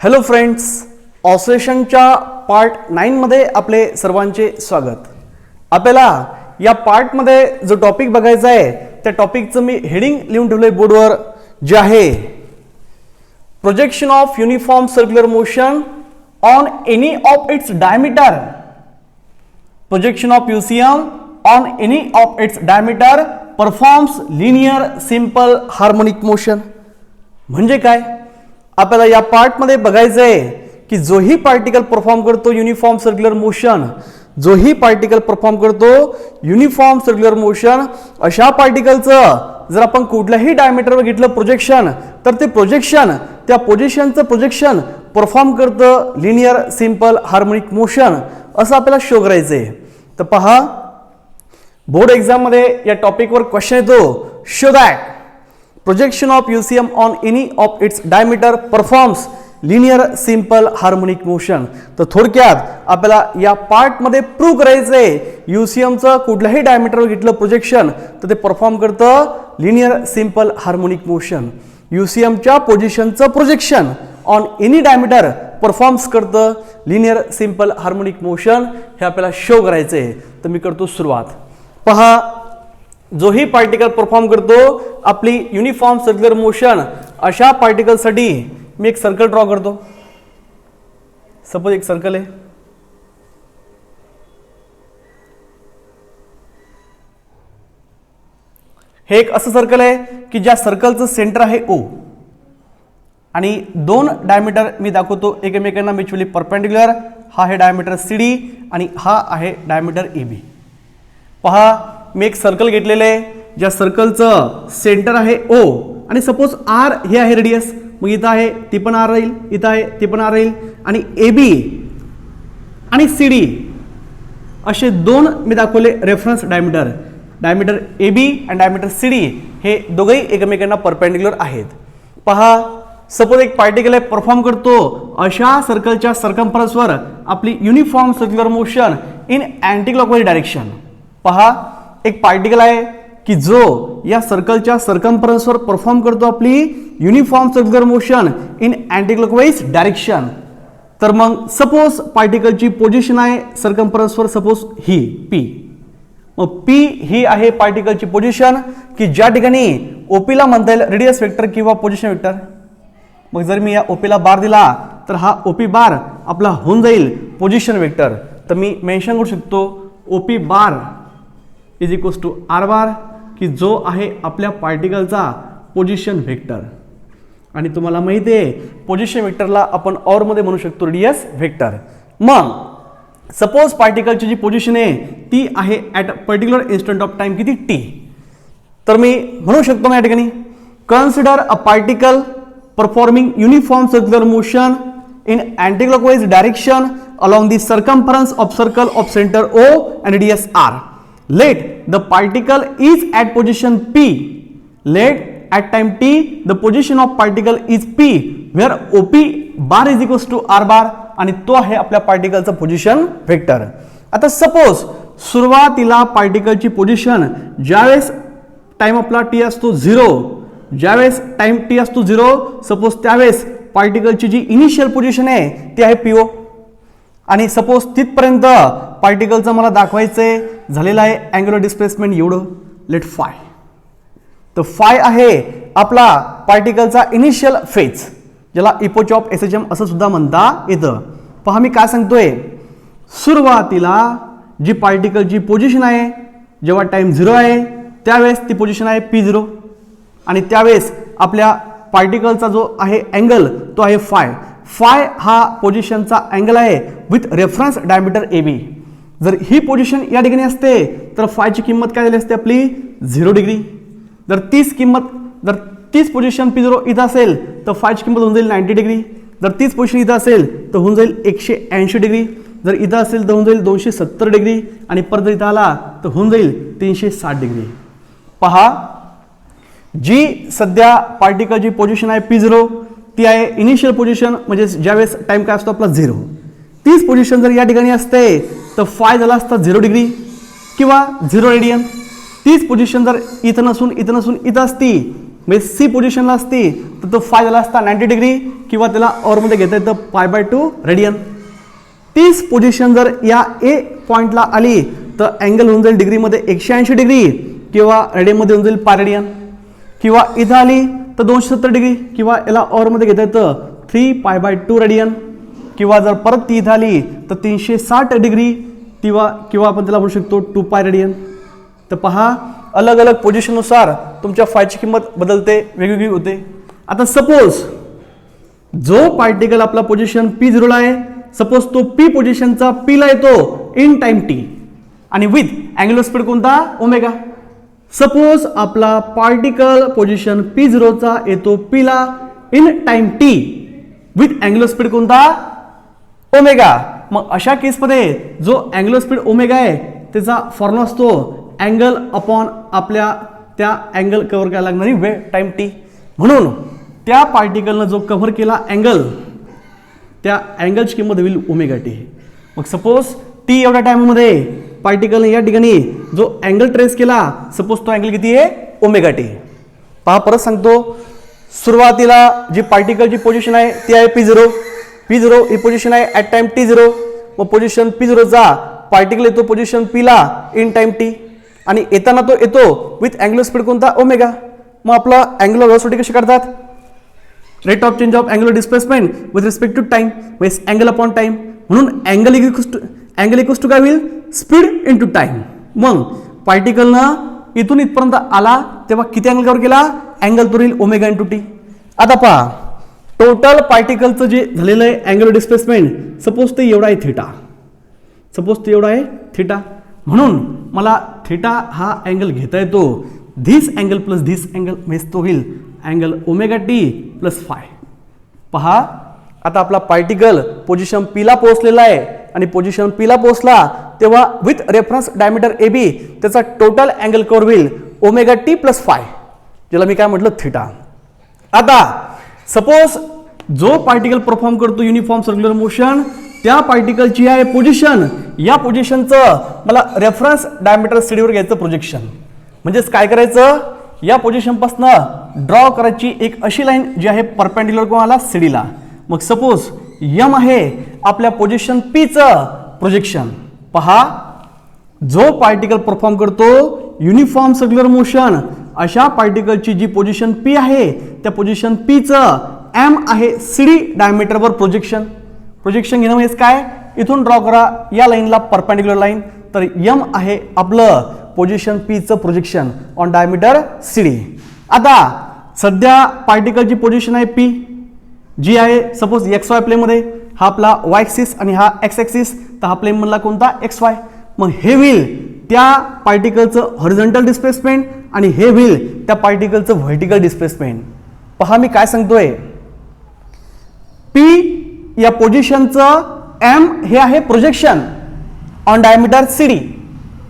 Hello friends, ऑसिलेशनच्या part 9 मध्ये आपले सर्वांचे स्वागत. आपल्याला या पार्ट मध्ये जो टॉपिक बघायचा आहे त्या टॉपिकचं मी हेडिंग लिहून ठेवलंय बोर्डवर, जे आहे projection of uniform circular motion on any of its diameter. Projection of UCM on any of its diameter performs linear simple harmonic motion. म्हणजे काय आपल्याला या पार्ट मध्ये बघायचं आहे की जोही पार्टिकल परफॉर्म करतो युनिफॉर्म सर्क्युलर मोशन, जोही पार्टिकल परफॉर्म करतो युनिफॉर्म सर्क्युलर मोशन, अशा पार्टिकलचं जर आपण कुठल्याही डायमीटरवर घेतलं प्रोजेक्शन, तर ते प्रोजेक्शन त्या पोझिशनचं प्रोजेक्शन परफॉर्म करतं लिनियर सिंपल हार्मोनिक मोशन, असं आपल्याला शो करायचं आहे. तर पहा, बोर्ड एग्जाम मध्ये या टॉपिकवर क्वेश्चन येतो, show that projection of UCM on any of its diameter performs linear simple harmonic motion. तर थोडक्यात आपल्याला या पार्ट मध्ये प्रूव्ह करायचं आहे UCM चं कुठल्याही डायमीटरवर घेतलं प्रोजेक्शन तर ते परफॉर्म करतं linear simple harmonic motion. UCM च्या पोझिशनचं projection on any diameter performs करतं लिनियर सिंपल हार्मोनिक मोशन, हे आपल्याला शो करायचं आहे. तर मी करतो सुरुवात. पहा, जोही पार्टिकल परफॉर्म करतो आपली युनिफॉर्म सर्क्युलर मोशन, अशा पार्टिकल साठी मी एक सर्कल ड्रॉ करतो. सपोज एक सर्कल आहे, हे एक असं सर्कल आहे की ज्या सर्कलचं सेंटर आहे O आणि दोन डायमीटर मी दाखवतो एकमेकांना म्युच्युअली परपेंडिक्युलर. हा आहे डायमीटर CD आणि हा आहे डायमीटर AB. पहा, मी एक सर्कल घेतलेलं आहे ज्या सर्कलचं सेंटर आहे O आणि सपोज R हे आहे रेडियस, मग इथं आहे ती पण R राहील, इथं आहे ती पण R राहील, आणि AB आणि CD असे दोन मी दाखवले रेफरन्स डायमीटर. डायमीटर AB आणि डायमीटर CD हे दोघेही एकमेकांना परपेंडिक्युलर आहेत. पहा, सपोज एक पार्टिकल आहे परफॉर्म करतो अशा सर्कलच्या सर्कम्फरन्सवर आपली uniform circular motion in anti clockwise direction. पहा, एक पार्टिकल आहे की जो या सर्कलच्या सर्कम्फरन्सवर परफॉर्म करतो आपली uniform circular motion in anti clockwise direction. तर मग सपोज पार्टिकलची पोझिशन आहे सर्कम्फरन्सवर, सपोज ही P. मग P ही आहे पार्टिकलची पोझिशन की ज्या ठिकाणी OP ला म्हणता येईल रेडियस वेक्टर किंवा पोझिशन वेक्टर. मग जर मी या OP ला बार दिला तर हा OP बार आपला होऊन जाईल पोझिशन वेक्टर. तर मी मेन्शन करू शकतो OP bar is equals to R bar, की जो आहे आपल्या पार्टिकलचा पोझिशन वेक्टर. आणि तुम्हाला माहिती आहे पोझिशन वेक्टरला आपण और मध्ये म्हणू शकतो रेडियस वेक्टर. मग सपोज पार्टिकलची जी पोझिशन आहे ती आहे at particular instant of time किती T. तर मी म्हणू शकतो ना या ठिकाणी, consider a particle performing uniform circular motion in anti clockwise direction along the circumference of circle of center O and radius R. Let the particle is at position P. Let at time T the position of particle is P where OP bar is equals to R bar आणि तो आहे आपल्या पार्टिकलचा position vector. आता suppose सुरुवातीला पार्टिकलची position ज्यावेळेस time आपला T असतो 0, ज्यावेळेस टाइम T असतो 0, सपोज त्यावेळेस पार्टिकलची जी इनिशियल पोझिशन आहे ती आहे PO. आणि सपोज तिथपर्यंत पार्टिकलचं मला दाखवायचंय झालेलं आहे अँग्युलर डिस्प्लेसमेंट एवढं, लेट फाय. तर फाय आहे आपला पार्टिकलचा इनिशियल फेज, ज्याला इपोच ऑफ SHM असं सुद्धा म्हणता येतं. पहा, मी काय सांगतोय, सुरुवातीला जी पार्टिकलची पोझिशन आहे जेव्हा टाइम 0 आहे त्यावेळेस ती पोझिशन आहे P0 आणि त्यावेळेस आपल्या पार्टिकलचा जो आहे अँगल तो आहे फाय. फाय हा पोझिशनचा अँगल आहे विथ रेफरन्स डायमीटर AB. जर ही पोझिशन या ठिकाणी असते तर फायची किंमत काय झाली असते आपली 0 डिग्री. जर तीच पोझिशन P0 इथं असेल तर फायची किंमत होऊन जाईल 90 डिग्री. जर तीच पोझिशन इथं असेल तर होऊन जाईल 180 डिग्री. जर इथं असेल तर होऊन जाईल 270 डिग्री आणि परत इथं आला तर होऊन जाईल 360 डिग्री. पहा, जी सध्या पार्टिकलची पोझिशन आहे P0 ती आहे इनिशियल पोझिशन, म्हणजे ज्यावेळेस टाइम काय असतो आपला 0. तीच पोझिशन जर या ठिकाणी असते तर फाय झाला असता 0 डिग्री किंवा 0 रेडियन. तीच पोझिशन जर इथं नसून इथं असती म्हणजे सी पोझिशनला असती तर तो फाय झाला असता 90 डिग्री किंवा त्याला ऑरमध्ये घेता येतं π/2 रेडियन. तीच पोझिशन जर या ए पॉइंटला आली तर अँगल होऊन जाईल डिग्रीमध्ये 180 डिग्री किंवा रेडियनमध्ये होऊन जाईल पाय रेडियन. किंवा इथं आली तर 270 डिग्री किंवा याला ऑरमध्ये घेता येतं 3π/2 रेडियन. किंवा जर परत ती इथं आली तर 360 डिग्री किंवा आपण त्याला बोलू शकतो 2π रेडियन. तर पहा अलग अलग पोझिशननुसार तुमच्या फायची किंमत बदलते, वेगवेगळी होते. आता सपोज जो पार्टिकल आपला पोझिशन P0 आहे, सपोज तो P पोझिशनचा P ला येतो इन टाइम T आणि विथ अँग्युलर स्पीड कोणता ओमेगा. सपोज आपला पार्टिकल पोझिशन P0 चा येतो P ला in time T with angular speed कोणता ओमेगा. मग अशा केसमध्ये जो अँग्युलर स्पीड ओमेगा आहे त्याचा फॉर्म्युला असतो अँगल अपॉन आपल्या त्या अँगल कव्हर करायला लागणारी वेळ टाइम टी. म्हणून त्या पार्टिकलनं जो कव्हर केला अँगल त्या अँगलची किंमत होईल ओमेगा टी. मग सपोज टी एवढ्या टाइममध्ये पार्टिकलने या ठिकाणी जो अँगल ट्रेस केला, सपोज तो अँगल किती आहे ओमेगा टी. पहा परत सांगतो, सुरुवातीला जी पार्टिकलची पोझिशन आहे ती आहे P0. P0 ही पोझिशन आहे ॲट टाइम T0. मग पोझिशन P0 चा पार्टिकल येतो पोझिशन P ला इन टाइम T आणि येताना तो येतो विथ अँग्युलर स्पीड कोणता ओमेगा. मग आपला अँग्युलर व्हेलॉसिटी कशी काढतात, rate of change of angular displacement with respect to time म्हणजे अँगल अपॉन टाइम. म्हणून अँगल इक्वल्स टू काय होईल स्पीड इनटू टाइम. मग पार्टिकलनं इथून इथपर्यंत आला तेव्हा किती अँगल कव्हर केला, अँगल तो राहील ओमेगा इंटू टी. आता पहा टोटल पार्टिकलचं जे झालेलं आहे अँग्युलर डिस्प्लेसमेंट, सपोज ते एवढा आहे थिटा, सपोज ते एवढा आहे थिटा. म्हणून मला थिटा हा अँगल घेता येतो this angle plus this angle म्हणजे तो होईल angle omega T plus phi. पहा आता आपला पार्टिकल पोझिशन पी ला पोहोचलेला आहे आणि पोझिशन पी ला पोहोचला तेव्हा with reference diameter A B त्याचा टोटल अँगल कव्हर होईल ओमेगा टी प्लस फाय, ज्याला मी काय म्हटलं थिटा. आता सपोज जो पार्टिकल परफॉर्म करतो युनिफॉर्म सर्क्युलर मोशन त्या पार्टिकलची आहे पोझिशन, या पोझिशनचं मला रेफरन्स डायमीटर सीडीवर घ्यायचं प्रोजेक्शन. म्हणजेच काय करायचं, या पोझिशनपासून ड्रॉ करायची एक अशी लाईन जी आहे परपेंडिक्युलर कोणाला सीडीला. मग सपोज यम आहे आपल्या पोझिशन पी चं प्रोजेक्शन. पहा जो पार्टिकल परफॉर्म करतो युनिफॉर्म सर्क्युलर मोशन अशा पार्टिकलची जी पोझिशन पी आहे त्या पोझिशन पी चं एम आहे सीडी डायमीटरवर प्रोजेक्शन. प्रोजेक्शन घेणं म्हणजे काय, इथून ड्रॉ करा या लाईनला परपेंडिक्युलर लाईन. तर यम आहे आपलं पोझिशन पी चं प्रोजेक्शन ऑन डायमीटर सीडी. आता सध्या पार्टिकलची पोझिशन आहे पी जी आहे सपोज एक्स वाय प्लेनमध्ये, हा आपला वाय ॲक्सिस आणि हा एक्स ॲक्सिस, तर हा प्लेन मधला कोणता एक्स वाय. मग हे होईल त्या पार्टिकलचं हॉरिझॉन्टल डिस्प्लेसमेंट आणि हे होईल त्या पार्टिकलचं व्हर्टिकल डिस्प्लेसमेंट. पहा मी काय सांगतोय, पी या पोझिशनचं एम हे आहे प्रोजेक्शन ऑन डायमीटर सीडी.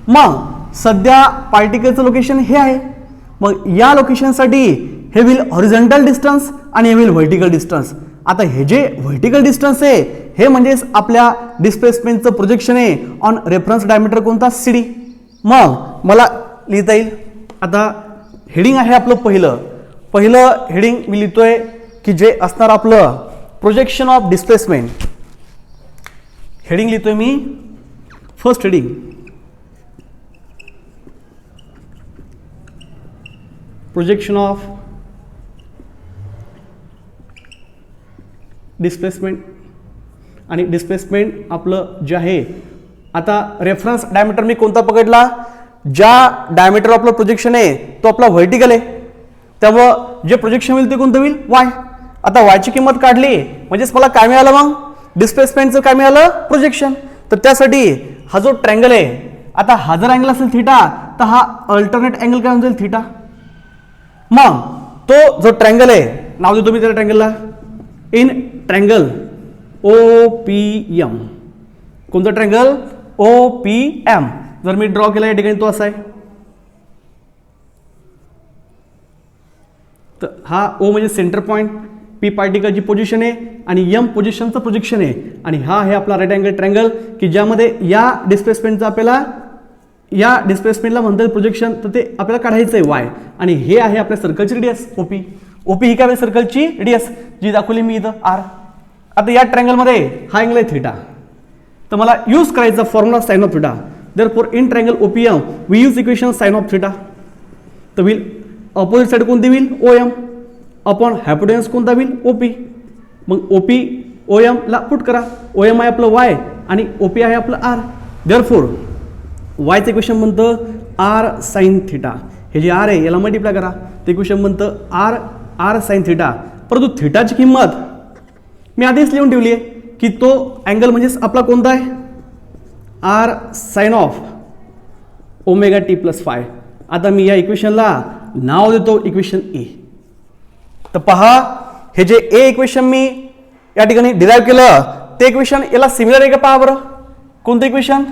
मग सध्या पार्टिकलचं लोकेशन हे आहे, मग या लोकेशनसाठी हे होईल हॉरिझॉन्टल डिस्टन्स आणि हे होईल व्हर्टिकल डिस्टन्स. आता हे जे व्हर्टिकल डिस्टन्स आहे हे म्हणजेच आपल्या डिस्प्लेसमेंटचं प्रोजेक्शन आहे ऑन रेफरन्स डायमीटर कोणता सीडी. मग मला लिहिता येईल, आता हेडिंग आहे आपलं पहिलं हेडिंग मी लिहितोय की जे असणार आपलं प्रोजेक्शन ऑफ डिस्प्लेसमेंट. हेडिंग लिहितोय मी first heading projection of displacement. आणि डिस्प्लेसमेंट आपलं जे आहे, आता रेफरन्स डायमीटर मी कोणता पकडला, ज्या डायमीटर आपलं प्रोजेक्शन आहे तो आपला व्हर्टिकल आहे, त्यामुळं जे प्रोजेक्शन होईल ते कोणतं होईल वाय. आता वायची किंमत काढली म्हणजेच मला काय मिळालं, मग डिस्प्लेसमेंटचं काय मिळालं प्रोजेक्शन. तर त्यासाठी हा जो ट्रँगल आहे, आता हा जर अँगल असेल थिटा तर हा अल्टरनेट अँगल काय होईल थिटा. मग तो जो ट्रँगल आहे, नाव देतो मी त्या ट्रँगलला in triangle O P M. कोणता ट्रँगल ओ पी एम. जर मी ड्रॉ केला या ठिकाणी तो असा आहे, तर हा ओ म्हणजे सेंटर पॉइंट, पी पार्टिकलची पोझिशन आहे आणि एम पोझिशनचं प्रोजेक्शन आहे आणि हा आहे आपला राईट अँगल ट्रँगल की ज्यामध्ये या डिस्प्लेसमेंटचा आपल्याला या डिस्प्लेसमेंटला म्हणतात प्रोजेक्शन, तर ते आपल्याला काढायचं आहे वाय, आणि हे आहे आपल्या सर्कलची रेडियस ओपी. ओपी ही काय सर्कलची रेडियस जी दाखवली मी इथं आर. आता या ट्रायंगलमध्ये हा अँगल आहे थीटा, तर मला यूज करायचा formula sine of theta. Therefore in triangle OPM we use equation sine of theta. तर विल ऑपोजिट साइड कोणती होईल ओएम अपॉन हायपोटेन्यूस कोणता होईल ओपी. मग ओपी ओएम ला पुट करा. ओएम आहे आपलं वाय आणि ओपी आहे आपलं आर. देअरफॉर वायचं इक्वेशन म्हणतं आर साइन थीटा. हे जे आर आहे याला मल्टिप्लाय करा, ते इक्वेशन म्हणतं आर आर साइन थीटा. परंतु थीटाची किंमत मी आधीच लिहून ठेवली आहे की तो अँगल म्हणजेच आपला कोणता आहे R sine of omega T plus phi. आता मी या इक्वेशनला नाव देतो इक्वेशन ए. तर पहा हे जे ए इक्वेशन मी या ठिकाणी डिराईव्ह केलं ते इक्वेशन याला सिमिलर आहे का पहा बरं. कोणतं equation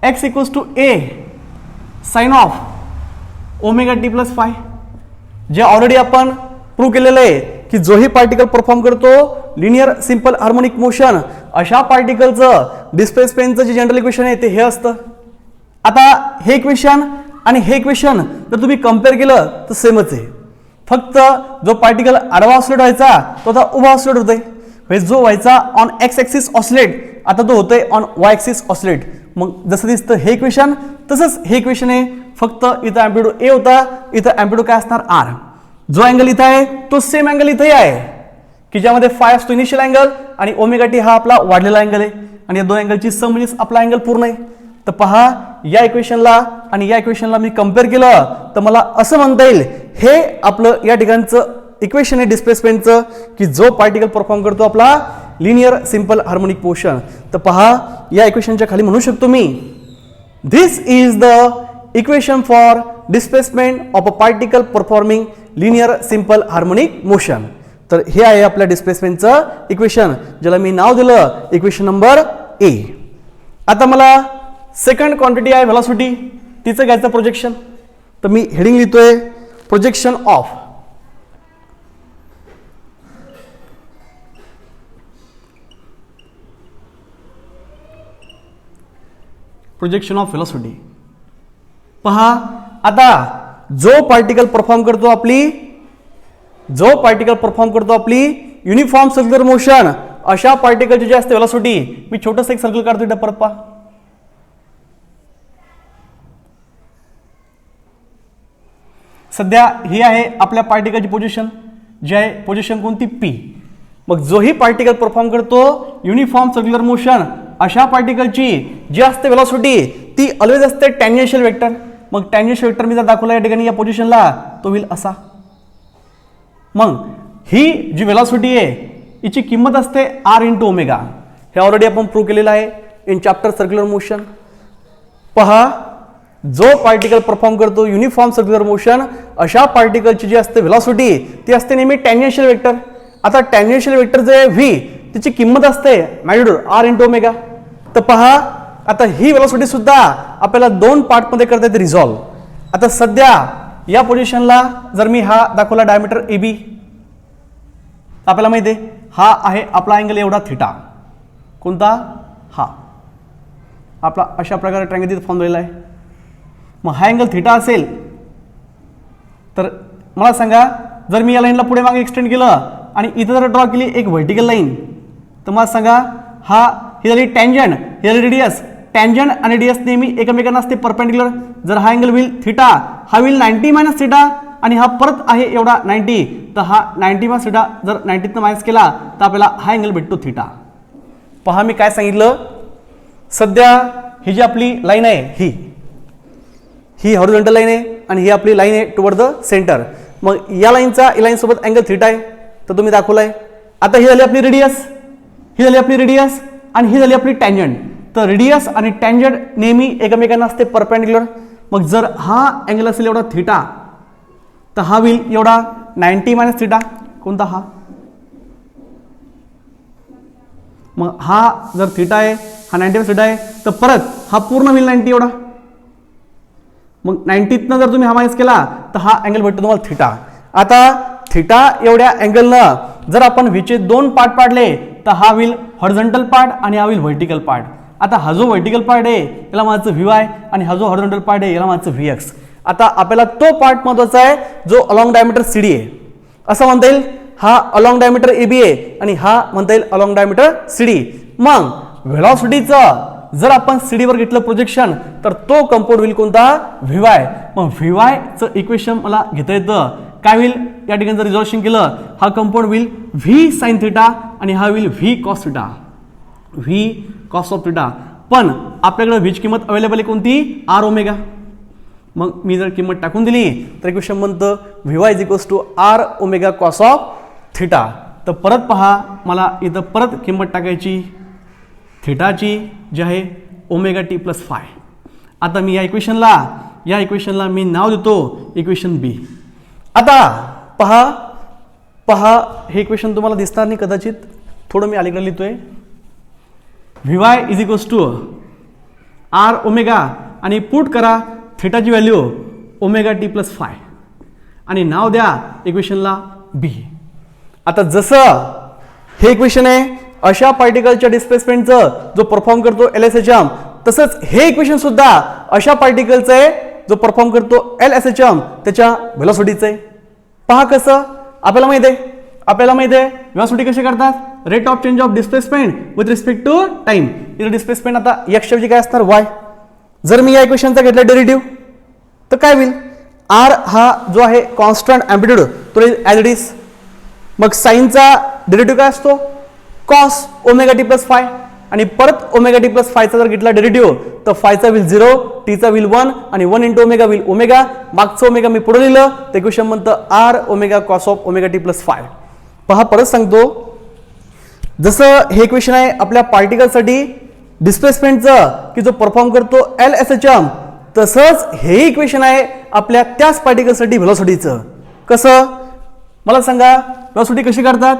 X equals to A sine of omega T plus phi, जे ऑलरेडी आपण प्रूव्ह केलेलं आहे की जोही पार्टिकल परफॉर्म करतो लिनियर सिंपल हार्मोनिक मोशन अशा पार्टिकलचं डिस्प्लेसमेंटचं जे जनरल इक्वेशन आहे ते हे असतं. आता हे इक्वेशन आणि हे इक्वेशन जर तुम्ही कम्पेअर केलं तर सेमच आहे, फक्त जो पार्टिकल आडवा ऑसिलेट व्हायचा तो आता उभा ऑसिलेट होतोय. म्हणजे जो व्हायचा ऑन एक्स ॲक्सिस ऑसिलेट आता तो होतोय ऑन वाय ॲक्सिस ऑसिलेट. मग जसं दिसतं हे इक्वेशन तसंच हे इक्वेशन आहे, फक्त इथं अँप्लिट्यूड ए होता, इथं अँप्लिट्यूड काय असणार आर. जो अँगल इथं आहे तो सेम अँगल इथंही आहे की ज्यामध्ये फाय असतो इनिशियल अँगल आणि ओमेगा टी हा आपला वाढलेला अँगल आहे, आणि या दोन अँगलची सम म्हणजेच आपला अँगल पूर्ण आहे. तर पहा या इक्वेशनला आणि या इक्वेशनला मी कम्पेअर केलं तर मला असं म्हणता येईल हे आपलं या ठिकाणचं इक्वेशन आहे डिस्प्लेसमेंटचं की जो पार्टिकल परफॉर्म करतो आपला लिनियर सिंपल हार्मोनिक मोशन. तर पहा या इक्वेशनच्या खाली म्हणू शकतो me this is the equation for displacement of a particle performing linear simple harmonic motion. तर हे आहे आपल्या डिस्प्लेसमेंटचं इक्वेशन ज्याला मी नाव दिलं इक्वेशन नंबर ए. आता मला सेकंड क्वांटिटी आहे व्हेलॉसिटी, तिचं घ्यायचं प्रोजेक्शन. तर मी हेडिंग लिहितोय प्रोजेक्शन ऑफ व्हेलॉसिटी. पहा आता जो पार्टिकल परफॉर्म करतो आपली युनिफॉर्म सर्क्युलर मोशन अशा पार्टिकलची जी असते व्हेलॉसिटी, मी छोटंसं एक सर्कल काढतो इथं परत पहा. सध्या ही आहे आपल्या पार्टिकलची पोझिशन, जी आहे पोझिशन कोणती पी. मग जोही पार्टिकल परफॉर्म करतो युनिफॉर्म सर्क्युलर मोशन अशा पार्टिकलची जी असते व्हेलॉसिटी ती ऑलवेज असते टॅन्जेन्शियल वेक्टर. मग टॅन्जेन्शियल वेक्टर मी जर दाखवला या ठिकाणी या पोझिशनला तो होईल असा. मग ही जी व्हेलॉसिटी आहे हिची किंमत असते आर इंटू ओमेगा. हे ऑलरेडी आपण प्रूव्ह केलेलं आहे इन चॅप्टर सर्क्युलर मोशन. पहा जो पार्टिकल परफॉर्म करतो युनिफॉर्म सर्क्युलर मोशन अशा पार्टिकलची जी असते व्हेलॉसिटी ती असते नेहमी टॅन्जेन्शियल वेक्टर. आता टॅन्जेन्शियल वेक्टर जे आहे व्ही तिची किंमत असते मॅग्निट्यूड आर इंटू ओमेगा. तर पहा आता ही व्हेलॉसिटी सुद्धा आपल्याला दोन पार्टमध्ये करता येते रिझॉल्व. आता सध्या या पोझिशनला जर मी हा दाखवला डायमीटर ए बी, आपल्याला माहिती आहे हा आहे आपला अँगल एवढा थीटा. कोणता हा आपला अशा प्रकारे ट्रायंगल तिथे फॉर्म झालेला आहे. मग हा अँगल थीटा असेल तर मला सांगा जर मी या लाईनला पुढे मागे एक्सटेंड केलं आणि इथं जर ड्रॉ केली एक व्हर्टिकल लाईन तर मला सांगा ही झाली टँजंट, ही झाली रेडियस. टँजंट आणि रेडियस नेहमी एकमेकांना असते परपेंडिक्युलर. जर हा अँगल होईल थीटा, हा होईल 90 मायनस थीटा आणि हा परत आहे एवढा 90, तर हा 90 मायनस थीटा जर 90तनं मायनस केला तर आपल्याला हा अँगल भेटतो थीटा. पहा मी काय सांगितलं, सध्या ही जी आपली लाईन आहे ही हॉरिझॉन्टल लाईन आहे आणि ही आपली लाईन आहे टुवर्ड द सेंटर. मग या लाईनचा या लाईन सोबत अँगल थीटा आहे तर तुम्ही दाखवलाय. आता ही झाली आपली रेडियस, आणि ही झाली आपली टँजंट. तर रेडियस आणि टँजंट नेहमी एकमेकांना असते परपेंडिक्युलर. मग जर हा अँगल असेल एवढा थीटा तर हा होईल एवढा 90 मायनस थीटा. कोणता हा, मग हा जर थीटा आहे हा 90 मायनस थीटा आहे तर परत हा पूर्ण होईल 90 एवढा. मग 90तनं जर तुम्ही हा मायनस केला तर हा अँगल भेटतो तुम्हाला थीटा. आता थीटा एवढ्या अँगलनं जर आपण व्हीचे दोन पार्ट पाडले तर हा होईल हॉरिझॉन्टल पार्ट आणि हा होईल व्हर्टिकल पार्ट. आता हा जो व्हर्टिकल पार्ट आहे याला म्हणायचं व्ही वाय आणि हा जो हॉरिझॉन्टल पार्ट आहे याला म्हणायचं व्ही एक्स. आता आपल्याला तो पार्ट महत्वाचा आहे जो अलॉंग डायमीटर सी डी आहे. असं म्हणता येईल हा अलॉंग डायमीटर ए बी आहे आणि हा म्हणता येईल अलॉंग डायमीटर सी डी. मग व्हेलॉसिटीचं जर आपण सीडी वर घेतलं प्रोजेक्शन तर तो कंपाऊंड होईल कोणता व्ही वाय. मग व्ही वाय चं इक्वेशन मला घेता येतं काय होईल या ठिकाणी जर रिझॉल्युशन केलं हा कंपाऊंड होईल व्ही साइन थिटा आणि हा होईल V cos theta, V cos of theta. पण आपल्याकडे व्हीची किंमत अवेलेबल आहे कोणती आर ओमेगा. मग मी जर किंमत टाकून दिली तर इक्वेशन बनतं V Y is equals to R omega cos of theta. तर परत पहा मला इथं परत किंमत टाकायची थिटाची जी आहे ओमेगा टी प्लस फाय. आता मी या इक्वेशनला मी नाव देतो इक्वेशन बी. आता पहा हे इक्वेशन तुम्हाला दिसणार नाही कदाचित, थोडं मी अलीकडे लिहितोय. V Y is equals to R omega आणि पुट करा थिटाची value omega T plus phi आणि नाव द्या इक्वेशनला बी. आता जसं हे इक्वेशन आहे अशा पार्टिकलच्या डिस्प्लेसमेंटचं जो परफॉर्म करतो एल एस एच एम, तसंच हे इक्वेशन सुद्धा अशा पार्टिकलचं आहे जो परफॉर्म करतो एल एस एच एम त्याच्या व्हेलॉसिटीचं आहे. पहा कसं आपल्याला माहिती आहे व्हेलॉसिटी कशी करतात, rate of change of displacement with respect to time. इथं डिस्प्लेसमेंट आता एक्स ऐवजी काय असणार वाय. जर मी या इक्वेशनचा घेतला डेरिव्हेटिव्ह तर काय होईल आर हा जो आहे कॉन्स्टंट अँप्लिट्यूड तो ॲज इट इज. मग साईनचा डेरिव्हेटिव्ह काय असतो cos omega T plus phi आणि परत ओमेगा टी प्लस फायचा जर घेतला डेरिव्हेटिव्ह तर फायचा होईल 0, टीचा होईल 1 आणि 1 इंटू ओमेगा होईल ओमेगा. मागचं ओमेगा मी पुढे लिहिलं तर इक्वेशन म्हणतं R omega cos of omega T plus phi. पहा परत सांगतो जसं हे इक्वेशन आहे आपल्या पार्टिकलसाठी डिस्प्लेसमेंटचं की जो परफॉर्म करतो एल एस एच एम, तसंच हे इक्वेशन आहे आपल्या त्याच पार्टिकलसाठी व्हेलॉसिटीचं. कसं मला सांगा व्हेलॉसिटी कशी करतात,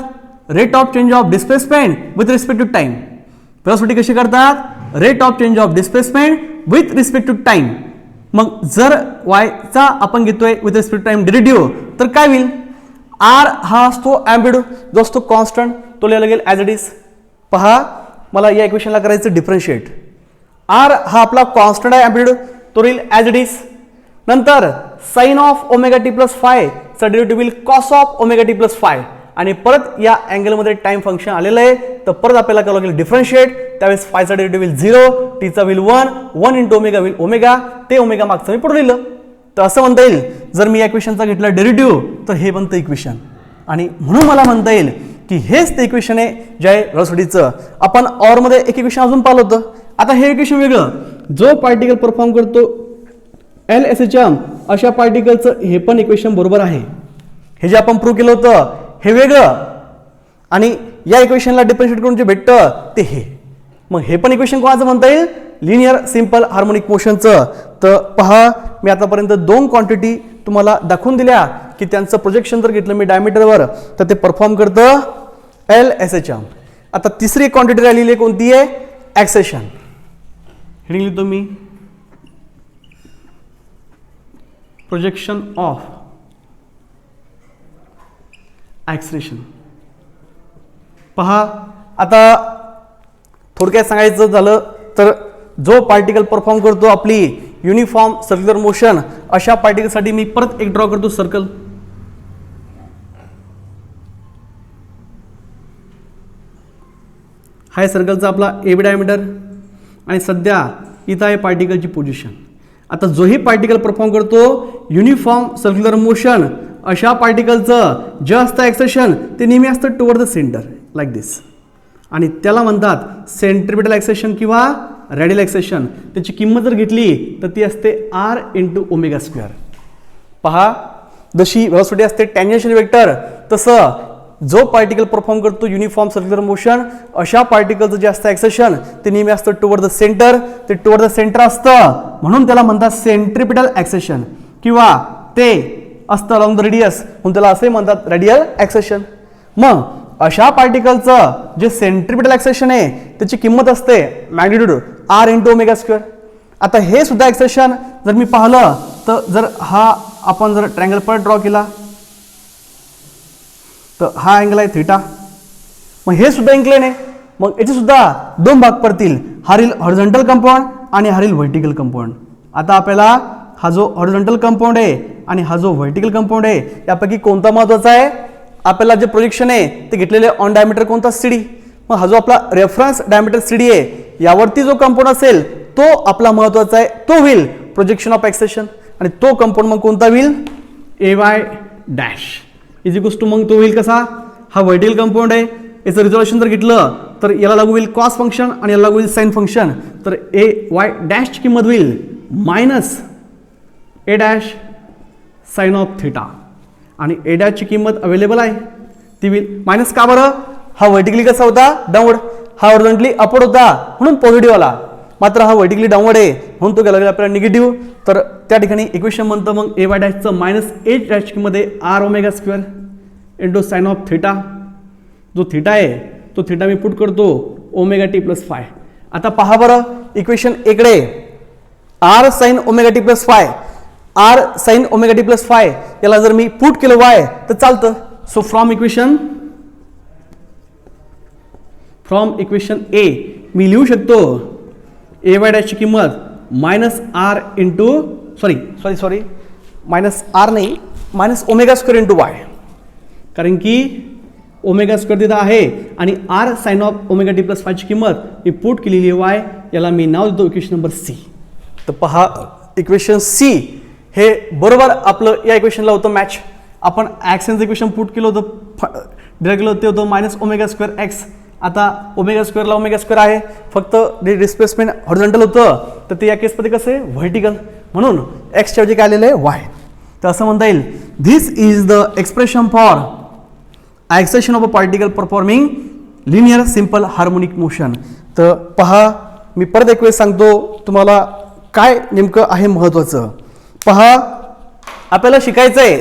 rate of change of displacement with respect to time. Velocity कशी करतात rate of change of displacement with respect to time. मग जर वायचा आपण घेतोय with respect to time derivative तर काय होईल आर हा असतो अँप्लिट्यूड जो असतो कॉन्स्टंट तो लिहायला लागेल ॲज इट इज. पहा मला या इक्वेशनला करायचं डिफरन्शिएट. आर हा आपला कॉन्स्टंट आहे अँप्लिट्यूड तो राहील ॲज इट इज. नंतर sine of omega T plus phi चा डेरिव्हेटिव्ह होईल cos of omega T plus phi आणि परत या अँगलमध्ये टाइम फंक्शन आलेलं आहे तर परत आपल्याला करावं लागेल डिफरन्शिएट. त्यावेळेस फायचा डेरिव्हेटिव्ह होईल 0, टीचा होईल 1 इंटू ओमेगा होईल ओमेगा. ते ओमेगा मागचं मी पुढे लिहिलं. तर असं म्हणता येईल जर मी या इक्वेशनचा घेतला डेरिव्हेटिव्ह तर हे बनतं इक्वेशन आणि म्हणून मला म्हणता येईल की हेच ते इक्वेशन आहे जे आहे व्हेलॉसिटीचं. आपण ऑरमध्ये एक इक्वेशन अजून पाहिलं होतं. आता हे इक्वेशन वेगळं जो पार्टिकल परफॉर्म करतो एल एस एच एम अशा पार्टिकलचं हे पण इक्वेशन बरोबर आहे. हे जे आपण प्रूव्ह केलं होतं हे वेगळं आणि या इक्वेशनला डिफरन्शिएट करून जे भेटतं ते हे. मग हे पण इक्वेशन कोणाचं म्हणता येईल लिनियर सिंपल हार्मोनिक मोशनचं. तर पहा मी आतापर्यंत 2 क्वांटिटी तुम्हाला दाखवून दिल्या की त्यांचं प्रोजेक्शन जर घेतलं मी डायमीटरवर तर ते परफॉर्म करतं एल एस एच एम. आता तिसरी क्वांटिटी राहिलेली कोणती आहे ॲक्सेशन. हेडिंग लिहितो मी प्रोजेक्शन ऑफ ॲक्सेलेरेशन. पहा आता थोडक्यात सांगायचं झालं तर जो पार्टिकल परफॉर्म करतो आपली युनिफॉर्म सर्क्युलर मोशन अशा पार्टिकलसाठी मी परत एक ड्रॉ करतो सर्कल. हा सर्कलचा आपला एबी डायमीटर आणि सध्या इथं आहे पार्टिकलची पोझिशन. आता जोही पार्टिकल परफॉर्म करतो युनिफॉर्म सर्क्युलर मोशन अशा पार्टिकलचं जे असतं ॲक्सेलेरेशन ते नेहमी असतं टुवर्ड द सेंटर लाईक दिस आणि त्याला म्हणतात सेंट्रिपिटल ॲक्सेलेरेशन किंवा रॅडियल ॲक्सेलेरेशन. त्याची किंमत जर घेतली तर ती असते आर इंटू ओमेगा स्क्वेअर. पहा जशी व्हेलॉसिटी असते टॅन्जेन्शियल वेक्टर तसं जो पार्टिकल परफॉर्म करतो युनिफॉर्म सर्क्युलर मोशन अशा पार्टिकलचं जे असतं ॲक्सेलेरेशन ते नेहमी असतं टुवर्ड द सेंटर. ते टुवर्ड द सेंटर असतं म्हणून त्याला म्हणतात सेंट्रिपिटल ॲक्सेलेरेशन किंवा ते असतं अलॉंग द रेडियस म्हणून त्याला असे म्हणतात रेडियल ॲक्सेलेरेशन. मग अशा पार्टिकलचं जे सेंट्रिपिटल ॲक्सेलेरेशन आहे त्याची किंमत असते magnitude R into omega square. आता हे सुद्धा ॲक्सेलेरेशन जर मी पाहिलं तर जर हा आपण जर ट्रायंगल परत ड्रॉ केला तर हा अँगल आहे थिटा. मग हे सुद्धा इन्क्लाइन आहे मग याचे सुद्धा दोन भाग पडतील, हा राहील हॉरिझॉन्टल कंपाऊंड आणि हा राहील व्हर्टिकल कंपाऊंड. आता आपल्याला हा जो हॉरिझॉन्टल कंपाऊंड आहे आणि हा जो व्हर्टिकल कंपाऊंड आहे यापैकी कोणता महत्वाचा आहे? आपल्याला जे प्रोजेक्शन आहे ते घेतलेले ऑन डायमीटर कोणता? CD. मग हा जो आपला रेफरन्स डायमीटर CD आहे यावरती जो कंपाऊंड असेल तो आपला महत्वाचा आहे, तो होईल प्रोजेक्शन ऑफ एक्सेशन. आणि तो कंपाऊंड मग कोणता होईल? AY dash is equals to मग तो होईल कसा? हा व्हर्टिकल कंपाऊंड आहे, याचं रिझोल्युशन जर घेतलं तर याला लागू होईल कॉस फंक्शन आणि याला लागू होईल साइन फंक्शन. तर AY डॅशची किंमत होईल minus A dash sine of theta आणि A डॅशची किंमत अवेलेबल आहे ती होईल मायनस. का बरं? हा व्हर्टिकली कसा होता? डाऊनवर्ड. हा हॉरिझॉन्टली अपवर्ड होता म्हणून पॉझिटिव्ह आला, मात्र हा व्हर्टिकली डाऊनवर्ड आहे म्हणून तो गेला आपल्याला निगेटिव्ह. तर त्या ठिकाणी इक्वेशन बनतं मग AY डॅशचं मायनस A डॅशची किंमत आहे R omega square into sine of theta. जो थिटा आहे तो थिटा मी पुट करतो ओमेगा टी प्लस फाय. आता पहा बरं इक्वेशन इकडे R sine omega T plus five, R sine omega T plus phi याला जर मी पुट केलं Y तर चालतं. सो फ्रॉम इक्वेशन A मी लिहू शकतो AY डॅशची किंमत minus R into sorry minus R नाही minus omega square into Y, कारण की ओमेगा स्क्वेअर तिथं आहे आणि R sine of omega T plus फायची किंमत मी पुट केलेली आहे Y, याला मी नाव देतो इक्वेशन नंबर C. तर पहा इक्वेशन C हे बरोबर आपलं या इक्वेशनला होतं मॅच. आपण ॲक्सनचं इक्वेशन पुट केलं होतं, डिरेक्ट केलं ते होतं मायनस ओमेगा स्क्वेअर एक्स. आता ओमेगा स्क्वेअरला ओमेगा स्क्वेअर आहे, फक्त डिस्प्लेसमेंट हॉरिझॉन्टल होतं तर ते या केसमध्ये कसं आहे व्हर्टिकल, म्हणून एक्सच्या ऐवजी काय आलेलं आहे Y. तर असं म्हणता येईल this is the expression for acceleration of a particle performing linear simple harmonic motion. तर पहा मी परत एक वेळ सांगतो तुम्हाला काय नेमकं आहे महत्वाचं. पहा आपल्याला शिकायचं आहे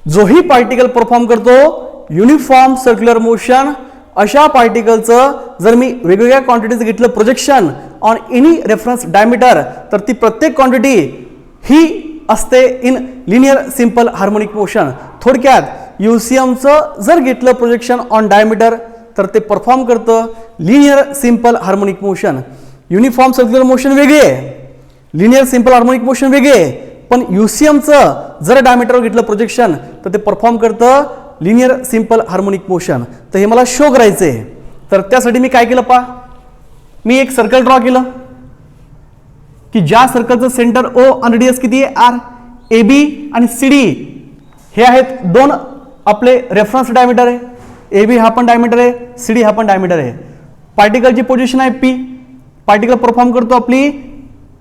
जोही पार्टिकल परफॉर्म करतो युनिफॉर्म सर्क्युलर मोशन, अशा पार्टिकलचं जर मी वेगवेगळ्या क्वांटिटीज घेतलं projection on any reference diameter तर ती प्रत्येक क्वांटिटी ही असते in linear simple harmonic motion. थोडक्यात UCMचं जर घेतलं प्रोजेक्शन ऑन डायमीटर तर ते परफॉर्म करतं linear simple harmonic motion. Uniform circular motion वेगळे आहे, लिनियर सिंपल हार्मोनिक मोशन वेगळे आहे, पण UCMचं जर डायमीटरवर घेतलं प्रोजेक्शन तर ते परफॉर्म करतं लिनियर सिंपल हार्मोनिक मोशन. तर हे मला शो करायचं आहे. तर त्यासाठी मी काय केलं पहा, मी एक सर्कल ड्रॉ केलं की ज्या सर्कलचं सेंटर O आणि रेडियस किती आहे R. AB आणि CD हे आहेत दोन आपले रेफरन्स डायमीटर आहे. AB हा पण डायमीटर आहे, CD हा पण डायमीटर आहे. पार्टिकलची पोझिशन आहे P. पार्टिकल परफॉर्म करतो आपली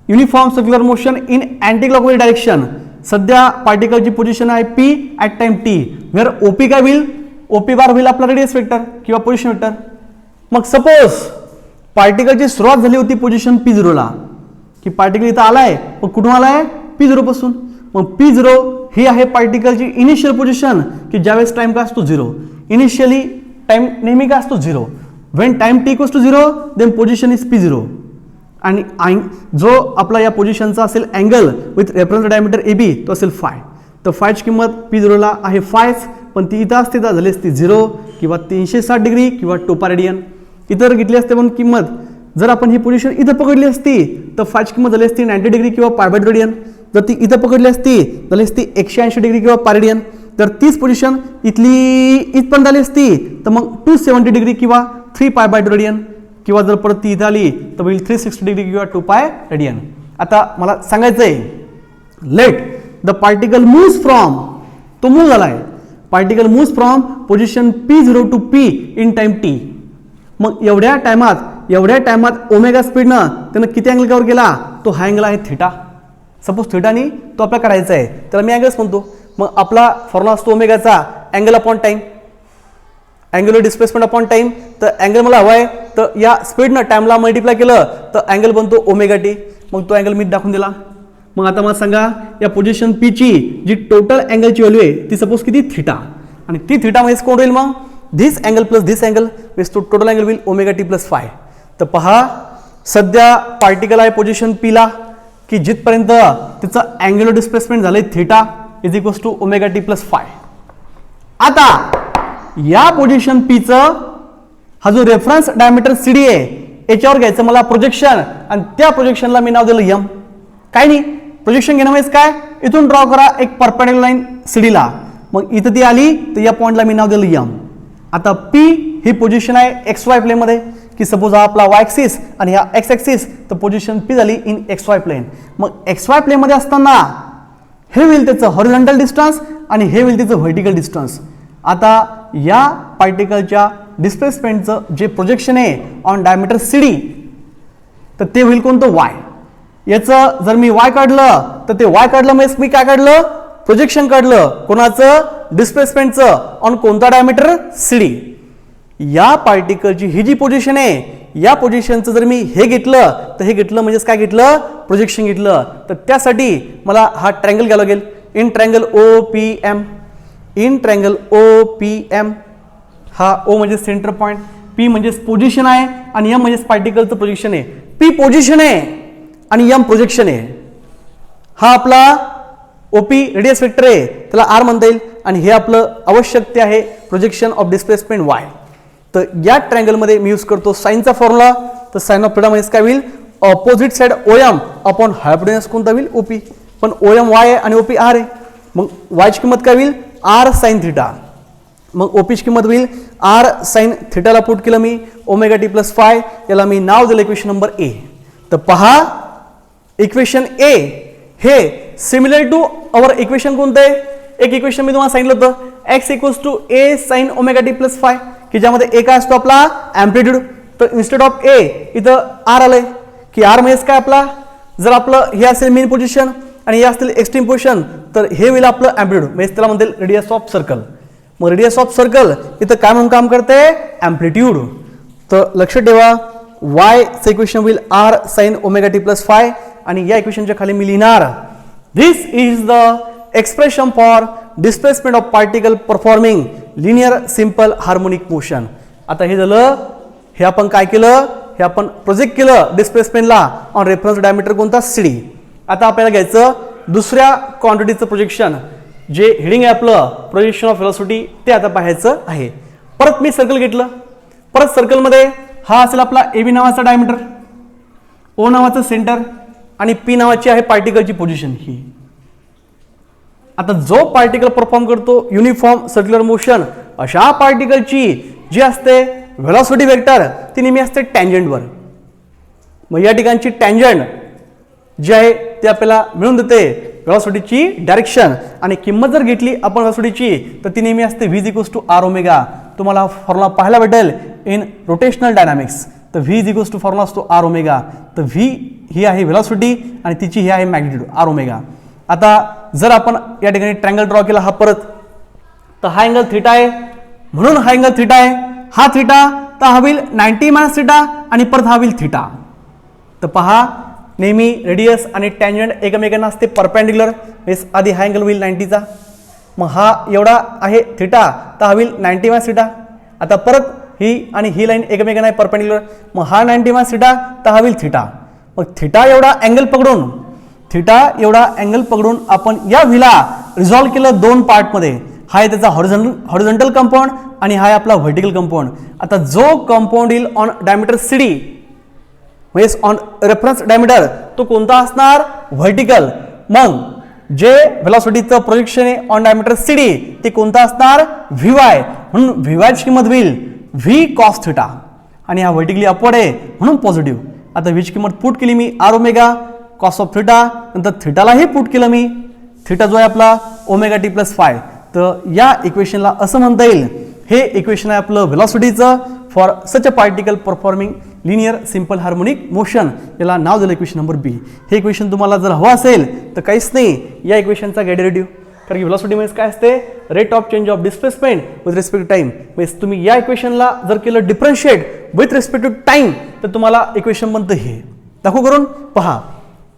uniform circular motion in anti clockwise direction. सध्या पार्टिकलची पोझिशन आहे P at time T, where OP काय होईल? OP बार होईल आपला रेडियस वेक्टर किंवा पोझिशन वेक्टर. मग सपोज पार्टिकलची सुरुवात झाली होती पोझिशन P0 ला, की पार्टिकल इथं आलाय, मग कुठून आलाय? P0 पासून. मग P0 ही आहे पार्टिकलची इनिशियल पोझिशन की ज्यावेळेस टाइम का असतो 0. इनिशियली टाइम नेहमी का असतो 0. When time t equals to 0 then position is P0. आणि जो आपला या पोझिशनचा असेल angle with reference diameter AB तो असेल फाय. तर फायची किंमत P0 ला आहे फायच, पण ती इथं असते तर झाली असती 0 किंवा 360 डिग्री किंवा 2 पाय रेडियन. इतर घेतली असते पण किंमत जर आपण ही पोझिशन इथं पकडली असती तर फायची किंमत झाली असती 90 डिग्री किंवा पाय बाय रेडियन. जर ती इथं पकडली असती झाली असती 180 डिग्री किंवा पाय रेडियन. तर तीच पोझिशन इथली इथपर्यंत झाली असती तर मग 270 डिग्री किंवा 3 पाय बाय रेडियन, किंवा जर परत ती इथं आली तर होईल 360 डिग्री किंवा 2 पाय रेडियन. आता मला सांगायचं आहे let the particle moves from, तो मूव्ह झाला आहे, particle moves from position P0 to P in time T. मग एवढ्या टायमात ओमेगा स्पीडनं त्यानं किती अँगल कव्हर केला? तो हा अँगल आहे थिटा. सपोज थिटानी तो आपल्याला करायचा आहे त्याला मी अँगल्स म्हणतो. मग आपला फॉर्म्युला असतो ओमेगाचा angle upon time, angular displacement upon time. तर अँगल मला हवा आहे तर या स्पीडनं टाइमला मल्टिप्लाय केलं तर अँगल बनतो ओमेगा टी. मग तो अँगल मी दाखवून दिला. मग आता मला सांगा या पोझिशन P ची जी टोटल अँगलची व्हॅल्यू आहे ती सपोज किती? थिटा. आणि ती थिटा मध्ये कोण होईल? मग this angle plus this angle means तो टोटल अँगल होईल ओमेगा टी प्लस फाय. तर पहा सध्या पार्टिकल आहे पोझिशन P ला की जिथपर्यंत तिचं अँग्युलर डिस्प्लेसमेंट झालंय theta is equals to omega T plus phi. आता या पोझिशन P चं हा जो रेफरन्स डायमीटर CD आहे याच्यावर घ्यायचं मला प्रोजेक्शन आणि त्या प्रोजेक्शनला मी नाव दिलं एम. काय नाही, प्रोजेक्शन घेणं म्हणजे काय, इथून ड्रॉ करा एक परपेंडिक्युलर लाईन सीडीला, मग इथं ती आली तर या पॉइंटला मी नाव दिलं एम. आता P ही पोझिशन आहे XY प्लेनमध्ये, की सपोज हा आपला Y ॲक्सिस आणि हा X ॲक्सिस, तर पोझिशन P झाली इन XY प्लेन. मग XY प्लेनमध्ये असताना हे होईल त्याचं हॉरिझॉन्टल डिस्टन्स आणि हे होईल त्याचं व्हर्टिकल डिस्टन्स. आता या पार्टिकलच्या डिस्प्लेसमेंटचं जे प्रोजेक्शन आहे ऑन डायमीटर CD तर ते होईल कोणतं Y. याचं जर मी Y काढलं तर ते Y काढलं म्हणजे मी काय काढलं, प्रोजेक्शन काढलं कोणाचं, डिस्प्लेसमेंटचं ऑन कोणता डायमीटर CD. या पार्टिकलची ही जी पोझिशन आहे या पोझिशनचं जर मी हे घेतलं तर हे घेतलं म्हणजेच काय घेतलं, प्रोजेक्शन घेतलं. तर त्यासाठी मला हा ट्रँगल घ्यावा लागेल, in triangle OPM. In triangle OPM हा O म्हणजे सेंटर पॉइंट, P म्हणजे पोझिशन आहे आणि M म्हणजे पार्टिकलचं प्रोजेक्शन आहे. P पोझिशन आहे आणि M प्रोजेक्शन आहे. हा आपला OP रेडियस वेक्टर आहे, त्याला R म्हणता येईल आणि हे आपलं आवश्यकते आहे प्रोजेक्शन ऑफ डिस्प्लेसमेंट Y. तर या ट्रँगलमध्ये मी यूज करतो साईनचा फॉर्म्युला. तर साइन ऑफ थीटा म्हणजे काय होईल, ऑपोजिट साइड OM अपॉन हायपोटेन्यूस कोणता होईल OP. पण OM Y आहे आणि OP R आहे, मग Y ची किंमत काय होईल R साइन थीटा. मग OP ची किंमत होईल R साइन थीटाला पुट केलं मी ओमेगा टी प्लस फाय, याला मी नाव दिलं इक्वेशन नंबर A. तर पहा इक्वेशन A हे सिमिलर टू अवर इक्वेशन कोणतं आहे, एक इक्वेशन मी तुम्हाला सांगितलं होतं x equals to A sine omega T plus phi, की ज्यामध्ये A काय असतो आपला अँप्लिट्यूड. तर इन्स्टेड ऑफ A इथं R आलंय, की R म्हणजे काय आपला, जर आपलं हे असेल मेन पोझिशन आणि हे असतील एक्स्ट्रीम पोझिशन तर हे होईल आपलं अँप्लिट्यूड, म्हणजे त्याला म्हणतील रेडियस ऑफ सर्कल. मग रेडियस ऑफ सर्कल इथं काय म्हणून काम करते, अँप्लिट्यूड. तर लक्षात ठेवा y चं इक्वेशन होईल R sine omega T plus phi आणि या इक्वेशनच्या खाली मी लिहिणार this is the expression for displacement of particle performing linear simple harmonic motion. आता हे झालं, हे आपण काय केलं, हे आपण प्रोजेक्ट केलं डिस्प्लेसमेंटला ऑन रेफरन्स डायमीटर कोणता CD. आता आपल्याला घ्यायचं दुसऱ्या क्वांटिटीचं प्रोजेक्शन, जे हेडिंग आहे आपलं प्रोजेक्शन ऑफ व्हेलॉसिटी, ते आता पाहायचं आहे. परत मी सर्कल घेतलं, परत सर्कलमध्ये हा असेल आपला AB नावाचा डायमीटर, O नावाचं सेंटर आणि P नावाची आहे पार्टिकलची पोझिशन ही. आता जो पार्टिकल परफॉर्म करतो युनिफॉर्म सर्क्युलर मोशन अशा पार्टिकलची जी असते व्हेलॉसिटी वेक्टर ती नेहमी असते टँजंटवर. मग या ठिकाणची टँजंट जी आहे ती आपल्याला मिळून देते व्हेलॉसिटीची डायरेक्शन, आणि किंमत जर घेतली आपण व्हेलॉसिटीची तर ती नेहमी असते V equals to R omega. तुम्हाला फॉर्म्युला पाहायला भेटेल इन रोटेशनल डायनामिक्स. तर V इक्वल्स टू फॉर्म्युला असतो R ओमेगा. तर V ही आहे व्हेलॉसिटी आणि तिची ही आहे मॅग्निट्यूड R ओमेगा. आता जर आपण या ठिकाणी ट्रँगल ड्रॉ केला हा परत, तर हा अँगल थीटा आहे म्हणून हा अँगल थीटा आहे, हा थीटा तर हा होईल 90 मायनस थीटा आणि परत हा होईल थीटा. तर पहा नेहमी रेडियस आणि टँजंट एकमेकांना असते परपेंडिक्युलर, म्हणजे आधी हा अँगल होईल 90चा, मग हा एवढा आहे थीटा तर हा होईल 90 मायनस थीटा. आता परत ही आणि ही लाईन एकमेकांना आहे परपेंडिक्युलर, मग हा 90 मायनस थीटा तर हा होईल थीटा. मग थीटा एवढा अँगल पकडून आपण या व्हीला रिझॉल्व्ह केलं दोन पार्टमध्ये. हा आहे त्याचा हॉरिझॉन्टल कंपाऊंड आणि हा आहे आपला व्हर्टिकल कंपाऊंड. आता जो कंपाऊंड येईल ऑन डायमीटर CD म्हणजे ऑन रेफरन्स डायमीटर तो कोणता असणार, व्हर्टिकल. मग जे व्हेलॉसिटीचं प्रोजेक्शन आहे ऑन डायमीटर CD ते कोणता असणार, VY. म्हणून VY ची किंमत होईल V cos थीटा आणि हा व्हर्टिकली अपवर्ड आहे म्हणून पॉझिटिव्ह. आता V ची किंमत पुट केली मी R omega cos of theta, नंतर थीटालाही पुट केलं मी, थीटा जो आहे आपला ओमेगा टी प्लस फाय. तर या इक्वेशनला असं म्हणता येईल, हे इक्वेशन आहे आपलं व्हेलॉसिटीचं for such a particle performing linear simple harmonic motion. याला नाव दिलं इक्वेशन नंबर B. हे इक्वेशन तुम्हाला जर हवं असेल तर काहीच नाही, या इक्वेशनचा गेट डेरिव्हेटिव्ह, कारण की व्हेलॉसिटी म्हणजे काय असते, rate of change of displacement with respect to time. म्हणजे तुम्ही या इक्वेशनला जर केलं differentiate with respect to time तर तुम्हाला इक्वेशन बनतं हे. दाखवू करून पहा.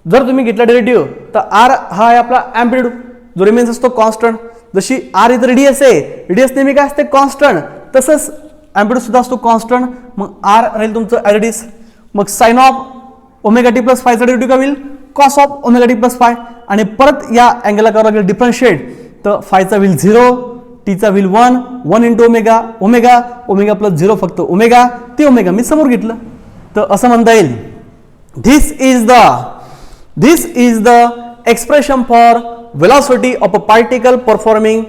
जर तुम्ही घेतला डेरिव्हेटिव्ह तर R हा आहे आपला अँप्लिट्यूड जो रिमेन्स असतो कॉन्स्टंट. जशी R इथं रेडियस आहे, रेडियस नेहमी काय असते कॉन्स्टंट, तसंच अँप्लिट्यूड सुद्धा असतो कॉन्स्टंट. मग R राहील तुमचं ॲज इट इज. मग sine of omega T plus फायचा डेरिव्हेटिव्ह काय होईल, cos of omega T plus phi. आणि परत या अँगलला करावं लागेल डिफरन्शिएट, तर फायचा होईल 0, टीचा wheel 1 into omega, omega omega plus 0 फक्त ओमेगा, ते ओमेगा मी समोर घेतलं. तर असं म्हणता येईल this is the expression for velocity of a particle performing